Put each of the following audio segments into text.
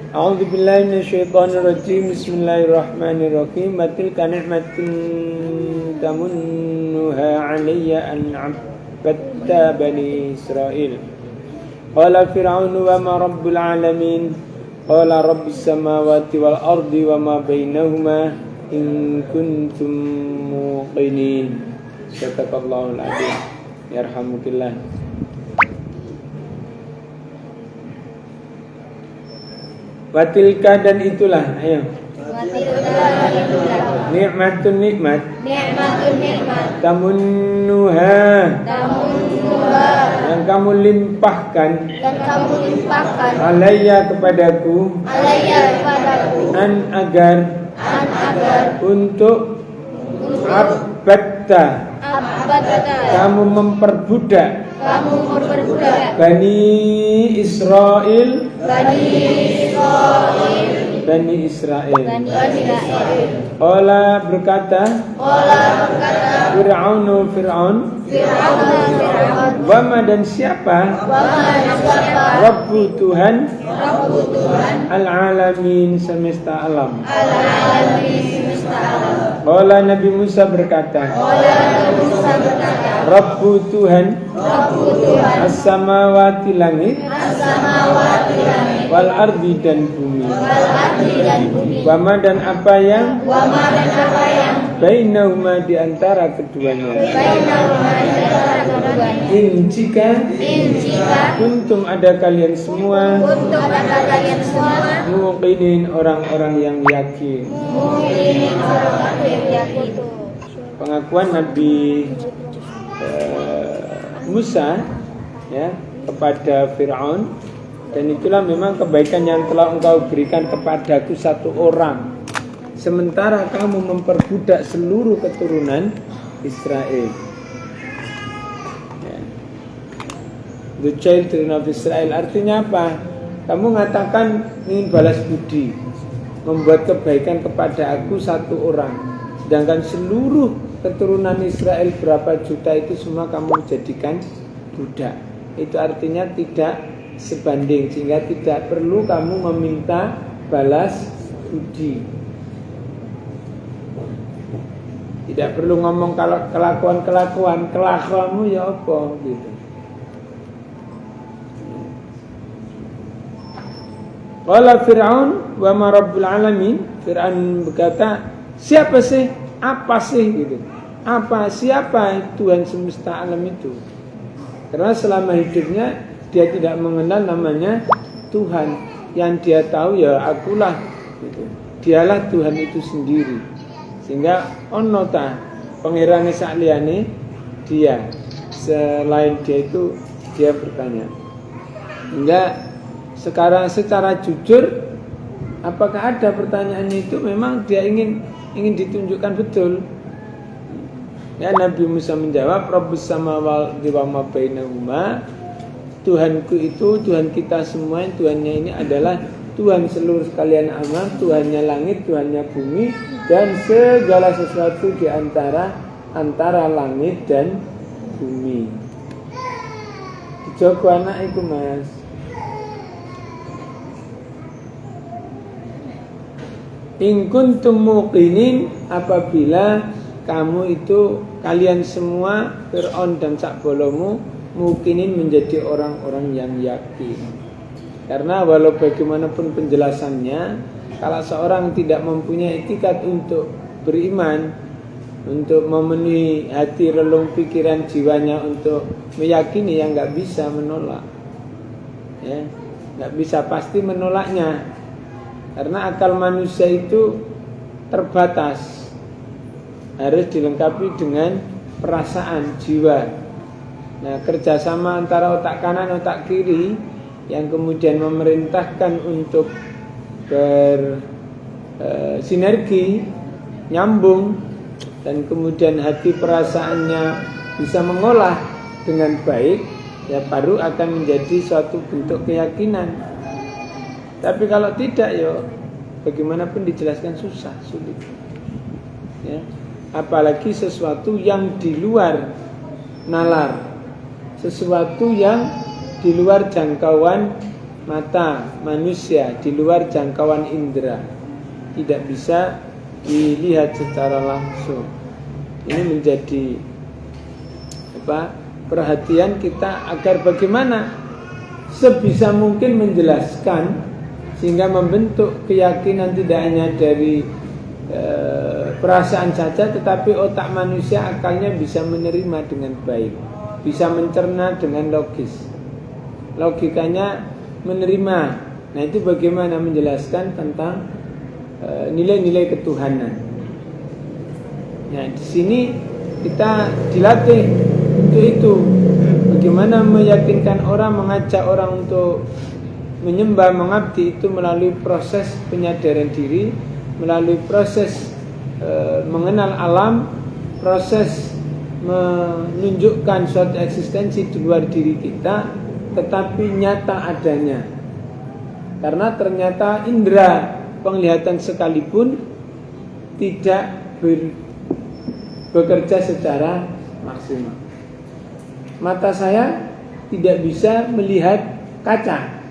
A'udzu billahi minasyaitonir rajim. Bismillahirrahmanirrahim. Tilka ni'matun tamunnuha 'alayya an 'abadta bani Israil. Qala fir'aunu wa ma rabbul 'alamin. Qala rabbis samawati wal ardi wa ma bainahuma in kuntum muqinin. Sadaqallahul 'azim. Yarhamukallah. Watilka dan itulah, ayo. Watilka dan itulah. Nikmatun nikmat. Nikmatun nikmat. Tamunnuha. Tamunnuha. Yang kamu limpahkan. Yang kamu limpahkan. Alayya kepadaku. Alayya kepadaku. An agar. Untuk. Abadta. Kamu memperbudak. Bani Israil. Ola berkata. Fir'aun. Wama dan siapa? Rabbu Tuhan. Al-alamin semesta alam. Ola Nabi Musa berkata. Rabbu Tuhan. As-samawati langit. Wal ardi dan bumi. Wama dan apa yang bainahuma di antara keduanya. In jika kuntum ada kalian semua muqinin orang-orang yang yakin. Pengakuan Nabi Musa ya kepada Fir'aun, dan itulah memang kebaikan yang telah engkau berikan kepadaku satu orang, sementara kamu memperbudak seluruh keturunan Israel. Ya. The children of Israel artinya apa? Kamu mengatakan ingin balas budi, membuat kebaikan kepada aku satu orang, sedangkan seluruh keturunan Israel berapa juta itu semua kamu jadikan budak. Itu artinya tidak sebanding, sehingga tidak perlu kamu meminta balas budi. Tidak perlu ngomong kalau kelakuanmu ya apa gitu. Qala Fir'aun wa ma rabbul alamin. Fir'aun berkata, siapa sih? Apa sih gitu? Siapa Tuhan semesta alam itu? Karena selama hidupnya dia tidak mengenal namanya Tuhan. Yang dia tahu ya akulah gitu. Dialah Tuhan itu sendiri. Sehingga ono ta pangerane sakliyane dia. Selain dia itu dia bertanya. Hingga sekarang secara jujur, apakah ada pertanyaannya itu memang dia ingin ditunjukkan betul. Ya, Nabi Musa menjawab, Rabbus samawati wa ma bainahuma. Tuhanku itu Tuhan kita semua, Tuhannya ini adalah Tuhan seluruh sekalian alam, Tuhannya langit, Tuhannya bumi, dan segala sesuatu di antara langit dan bumi. Dijogo anak itu mas. In kuntum muqinin, apabila kamu itu kalian semua Fir'aun dan sakbolomu muqinin menjadi orang-orang yang yakin. Karena walau bagaimanapun penjelasannya, kalau seorang tidak mempunyai etikat untuk beriman, untuk memenuhi hati, relung, pikiran, jiwanya untuk meyakini, yang nggak bisa menolak, ya nggak bisa pasti menolaknya. Karena akal manusia itu terbatas, harus dilengkapi dengan perasaan jiwa. Nah, kerjasama antara otak kanan otak kiri yang kemudian memerintahkan untuk bersinergi, nyambung, dan kemudian hati perasaannya bisa mengolah dengan baik, ya baru akan menjadi suatu bentuk keyakinan. Tapi kalau tidak, ya bagaimanapun dijelaskan susah, sulit. Ya. Apalagi sesuatu yang di luar nalar, sesuatu yang di luar jangkauan mata manusia di luar jangkauan indera, tidak bisa dilihat secara langsung. Ini menjadi perhatian kita agar bagaimana sebisa mungkin menjelaskan sehingga membentuk keyakinan tidak hanya dari perasaan saja, tetapi otak manusia akalnya bisa menerima dengan baik, bisa mencerna dengan logis, logikanya menerima. Nah, itu bagaimana menjelaskan tentang nilai-nilai ketuhanan. Nah, di sini kita dilatih untuk itu. Bagaimana meyakinkan orang, mengajak orang untuk menyembah, mengabdi itu melalui proses penyadaran diri, melalui proses mengenal alam, proses menunjukkan suatu eksistensi di luar diri kita, tetapi nyata adanya. Karena ternyata indera penglihatan sekalipun tidak bekerja secara maksimal. Mata saya tidak bisa melihat kaca.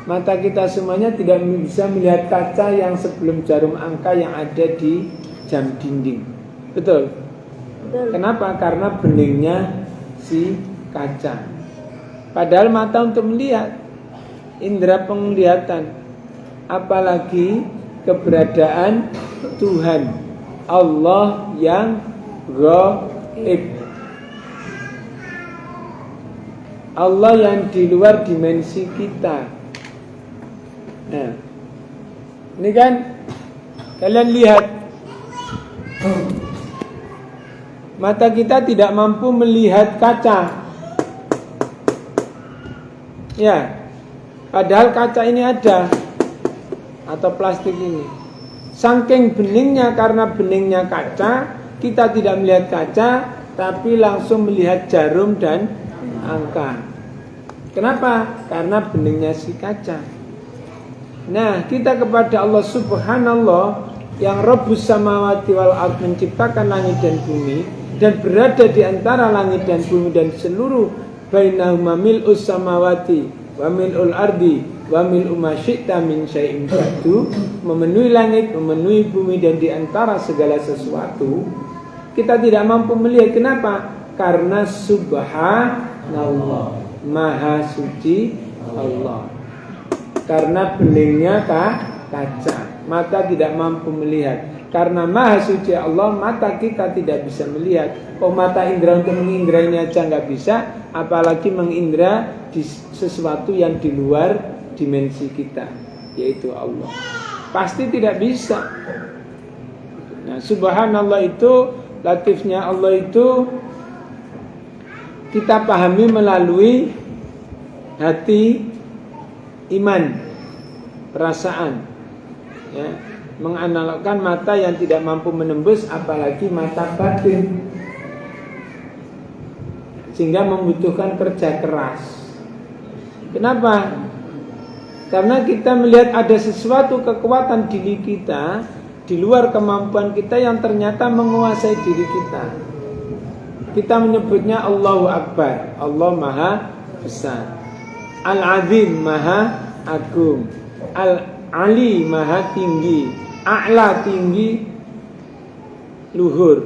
Mata kita semuanya tidak bisa melihat kaca yang sebelum jarum angka yang ada di jam dinding. Betul? Betul. Kenapa? Karena beningnya si kaca. Padahal mata untuk melihat, indera penglihatan, apalagi keberadaan Tuhan Allah yang gaib, Allah yang di luar dimensi kita. Nah, ini kan kalian lihat, mata kita tidak mampu melihat kaca. Ya, padahal kaca ini ada, atau plastik ini. Saking beningnya, karena beningnya kaca, kita tidak melihat kaca, tapi langsung melihat jarum dan angka. Kenapa? Karena beningnya si kaca. Nah, kita kepada Allah Subhanallah yang Rabbus samawati wal ard, menciptakan langit dan bumi, dan berada di antara langit dan bumi dan seluruh bainahuma mil'us samawati wa mil'ul ardi wa mil'u ma syi'ta min syai'in ba'du, memenuhi langit, memenuhi bumi, dan di antara segala sesuatu. Kita tidak mampu melihat. Kenapa? Karena Subhanallah, Maha Suci Allah. Karena beningnya kaca, mata tidak mampu melihat. Karena Maha Suci Allah, mata kita tidak bisa melihat. Oh, mata indera untuk mengindra ini aja nggak bisa, apalagi mengindra di sesuatu yang di luar dimensi kita, yaitu Allah. Pasti tidak bisa. Nah, Subhanallah itu, latifnya Allah itu kita pahami melalui hati, iman, perasaan, ya, menganalogkan mata yang tidak mampu menembus, apalagi mata batin, sehingga membutuhkan kerja keras. Kenapa? Karena kita melihat ada sesuatu kekuatan diri kita di luar kemampuan kita yang ternyata menguasai diri kita. Kita menyebutnya Allahu Akbar, Allah Maha Besar, Al-Azim, Maha Agung, Al-Ali, Maha Tinggi, A'la, tinggi, luhur,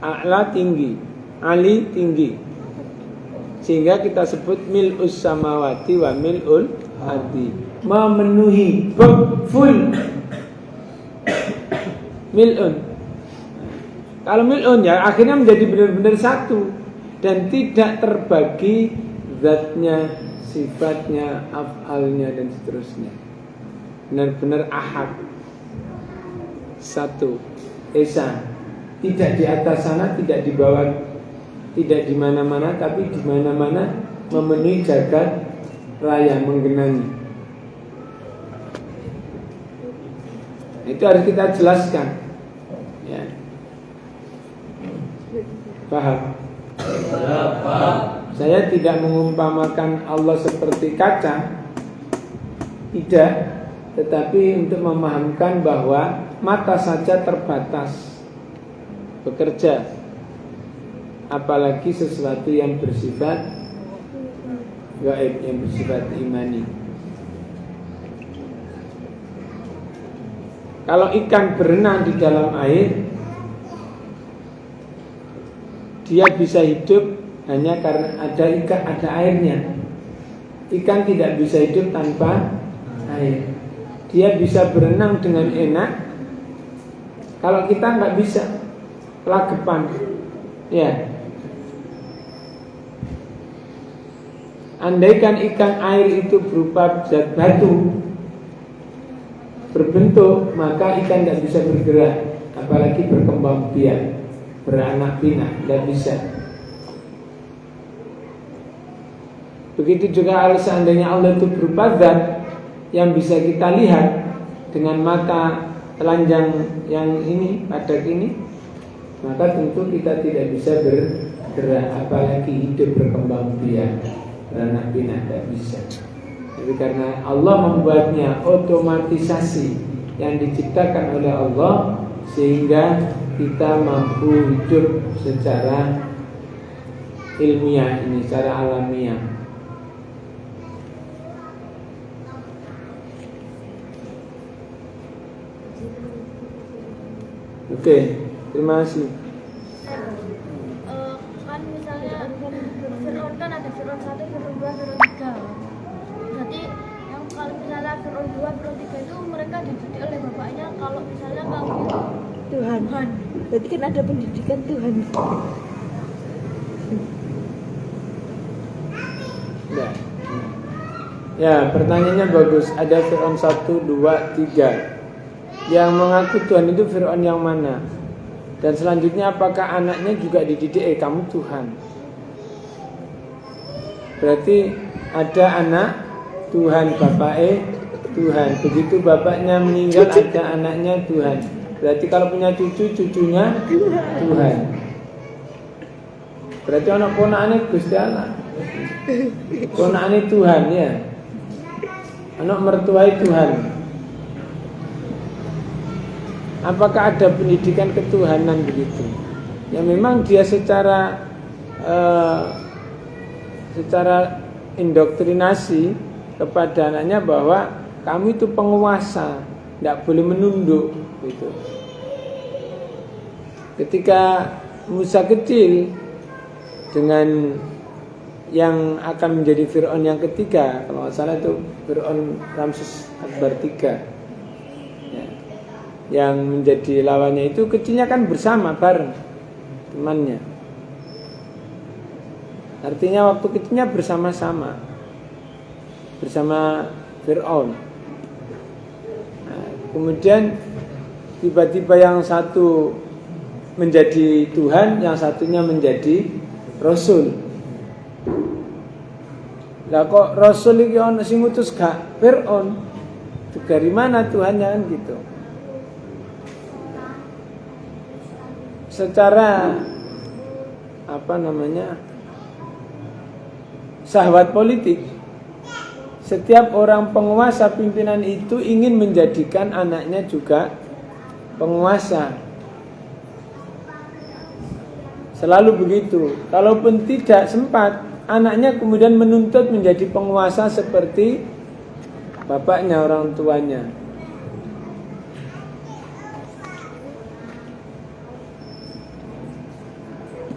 A'la tinggi, Ali tinggi, sehingga kita sebut mil'us samawati wa mil'ul ardi, memenuhi, full, mil'un. Kalau mil'un, ya akhirnya menjadi benar-benar satu dan tidak terbagi zatnya, sifatnya, af'alnya, dan seterusnya. Benar-benar ahad, satu, esa, tidak di atas sana, tidak di bawah, tidak di mana-mana, tapi di mana-mana, memenuhi jagat raya, menggenangi. Itu harus kita jelaskan, ya. Paham? Saya tidak mengumpamakan Allah seperti kaca, tidak, tetapi untuk memahamkan bahwa mata saja terbatas bekerja, apalagi sesuatu yang bersifat gaib yang bersifat imani. Kalau ikan berenang di dalam air, dia bisa hidup hanya karena ada airnya. Ikan tidak bisa hidup tanpa air. Dia bisa berenang dengan enak. Kalau kita nggak bisa, kelagepan. Ya. Andaikan ikan air itu berupa zat batu berbentuk, maka ikan tidak bisa bergerak, apalagi berkembang biak, beranak pinak, tidak bisa. Begitu juga kalau seandainya Allah itu berupa zat yang bisa kita lihat dengan mata telanjang yang ini, padat ini, maka tentu kita tidak bisa bergerak, apalagi hidup berkembang biak, beranak pinak, tidak bisa. Tapi karena Allah membuatnya otomatisasi yang diciptakan oleh Allah, sehingga kita mampu hidup secara ilmiah ini, secara alamiah. Oke, terima kasih. Kan misalnya Fir'aun kan ada Fir'aun 1, Fir'aun 2, Fir'aun 3. Berarti yang kalau misalnya Fir'aun 2, Fir'aun 3 itu mereka dididik oleh bapaknya kalau misalnya kamu itu Tuhan. Berarti kan ada pendidikan Tuhan. Ya, pertanyaannya bagus. Ada Fir'aun 1, 2, 3. Yang mengaku Tuhan itu Fir'aun yang mana? Dan selanjutnya apakah anaknya juga dididik kamu Tuhan? Berarti ada anak Tuhan, bapaknya Tuhan. Begitu bapaknya meninggal, ada anaknya Tuhan. Berarti kalau punya cucu, cucunya Tuhan. Berarti anak ponakane Gusti Allah. Ponakane Tuhan, ya. Anak mertuai Tuhan. Apakah ada pendidikan ketuhanan begitu? Ya memang dia secara indoktrinasi kepada anaknya bahwa kamu itu penguasa, tidak boleh menunduk gitu. Ketika Musa kecil dengan yang akan menjadi Fir'aun yang ketiga, kalau nggak salah itu Fir'aun Ramses Akbar III, ya, yang menjadi lawannya itu kecilnya kan bersama bareng temannya. Artinya waktu kecilnya bersama-sama bersama Fir'aun. Nah, kemudian tiba-tiba yang satu menjadi Tuhan, yang satunya menjadi Rasul. Lah kok Rasul iki ana sing ngutus gak Fir'aun? Dari mana Tuhannya kan gitu. Secara syahwat politik, setiap orang penguasa pimpinan itu ingin menjadikan anaknya juga penguasa. Selalu begitu. Kalaupun tidak sempat, anaknya kemudian menuntut menjadi penguasa seperti bapaknya, orang tuanya.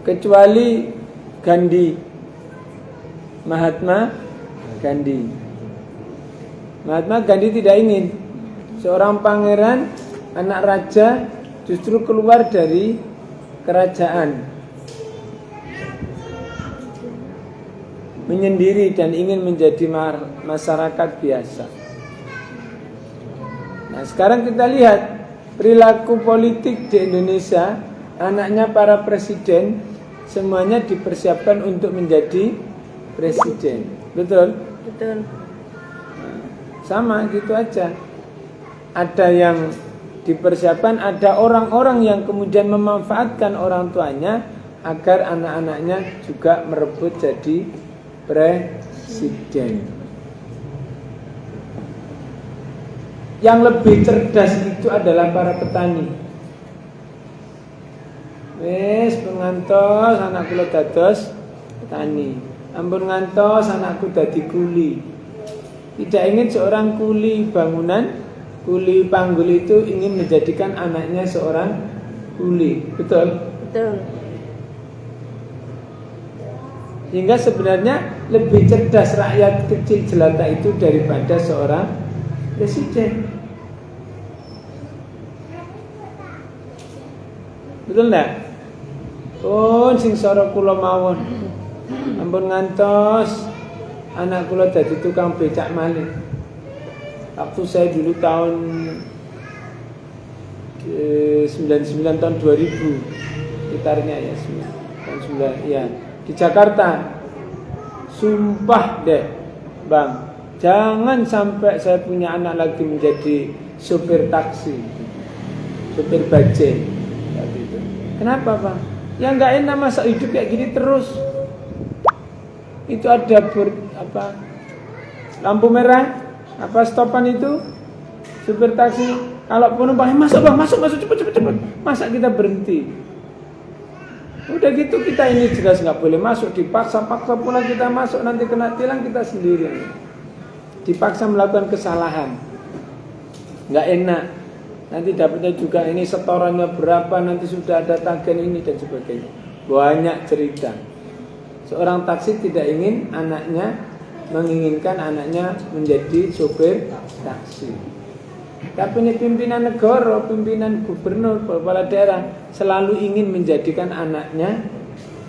Kecuali Gandhi, Mahatma Gandhi. Mahatma Gandhi tidak ingin seorang pangeran, anak raja, justru keluar dari kerajaan, menyendiri dan ingin menjadi masyarakat biasa. Nah, sekarang kita lihat perilaku politik di Indonesia, anaknya para presiden semuanya dipersiapkan untuk menjadi presiden. Betul? Betul. Nah, sama gitu aja. Ada yang dipersiapkan, ada orang-orang yang kemudian memanfaatkan orang tuanya agar anak-anaknya juga merebut jadi presiden. Yang lebih cerdas itu adalah para petani. Wes pengantos anak kula dados petani. ampun ngantos anakku dadi kuli. Tidak ingin seorang kuli bangunan, kuli panggul itu ingin menjadikan anaknya seorang kuli. Betul? Betul. Hingga sebenarnya lebih cerdas rakyat kecil jelata itu daripada seorang presiden. Betul enggak? Oh, sing sora kula mawon. Ampun ngantos anak kula dadi tukang becak malih. Waktu saya dulu tahun 99 tahun 2000 sekitarnya ya, tahun 9 ya. Di Jakarta, sumpah deh Bang, jangan sampai saya punya anak lagi menjadi sopir taksi, sopir bajai. Kenapa Bang? Ya nggak enak masa hidup kayak gini terus. Itu ada lampu merah, stopan itu, sopir taksi. Kalau penumpangnya masuk Bang, masuk cepet. Masa kita berhenti? Udah gitu kita ini jelas nggak boleh masuk, dipaksa pula kita masuk, nanti kena tilang kita sendiri. Dipaksa melakukan kesalahan, nggak enak. Nanti dapatnya juga ini setorannya berapa, nanti sudah ada tagihan ini dan sebagainya. Banyak cerita. Seorang taksi tidak ingin menginginkan anaknya menjadi sopir taksi. Tapi ini pimpinan negara, pimpinan gubernur, kepala daerah selalu ingin menjadikan anaknya,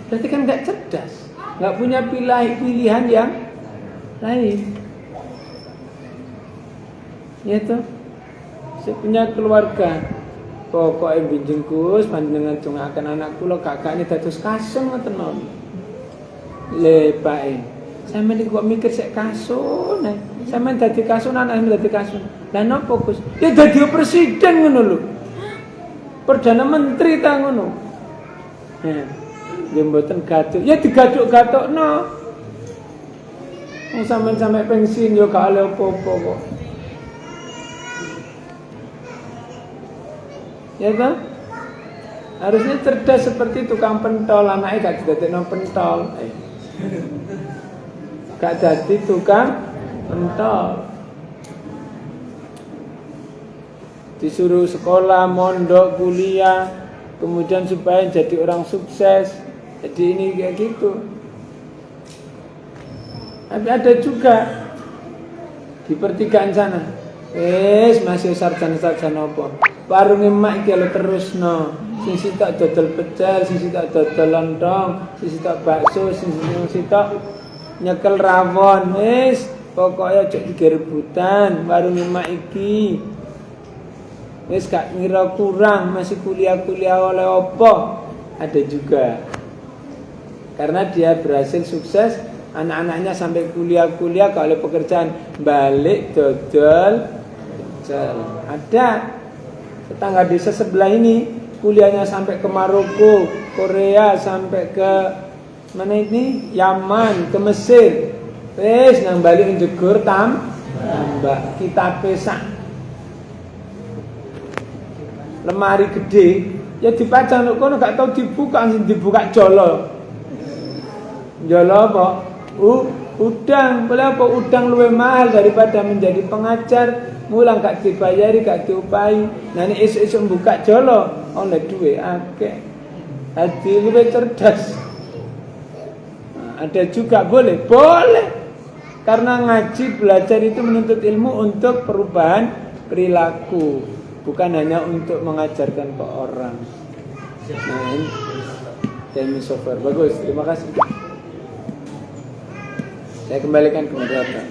berarti kan nggak cerdas, nggak punya pilihan yang lain. Ya toh, saya punya keluarga, pokoknya binjeng Gus, panjenengan cungakan anakku lo kakaknya dados kasung ngoten mawon. Lepae. Sampeyan kok mikir sik kasun, sampeyan dadi kasun, anaknya dadi kasun. Lah napa Gus? Ya dadi presiden ngono lho. Perdana menteri ta ngono. Nggih mboten gaduh. Ya digaduk-gadukno. Wong sampeyan sampe pensiun yo gak oleh apa-apa kok. Ya kan? Harusnya cerdas seperti tukang pentol, anaknya gak didadekno pentol. Gak jadi tukang pentol. Disuruh sekolah, mondok, kuliah, kemudian supaya jadi orang sukses. Jadi ini kayak gitu. Tapi ada juga di pertigaan sana, masih sarjana-sarjana apa? Warung emak iki lho terusno. Sing sitok dodol pecel, sing sitok dodol lontong, sing sitok bakso, sing sitok nyekel rawon. Pokoknya aja digerebutan warung emak iki. Gak ngira kurang, masih kuliah-kuliah oleh opo. Ada juga. Karena dia berhasil sukses, anak-anaknya sampai kuliah-kuliah gak oleh pekerjaan, balik dodol pecel. Ada tetangga desa sebelah ini kuliahnya sampai ke Maroko, Korea, sampai ke mana ini? Yaman, ke Mesir. Nang balik njegur tambah kita pesak. Lemari gede ya dipajang kok kono gak tau dibuka jolo. Jolo apa? Udang. Boleh apa? Udang luwih mahal daripada menjadi pengajar. Mulang gak dibayari, gak diupahi. Nah ini esuk-esuk buka jolo oleh duwe akeh. Hati luwih cerdas. Nah, ada juga boleh. Karena ngaji belajar itu menuntut ilmu untuk perubahan perilaku, bukan hanya untuk mengajarkan ke orang. Nah, ini software bagus, terima kasih. Saya kembalikan ke moderator.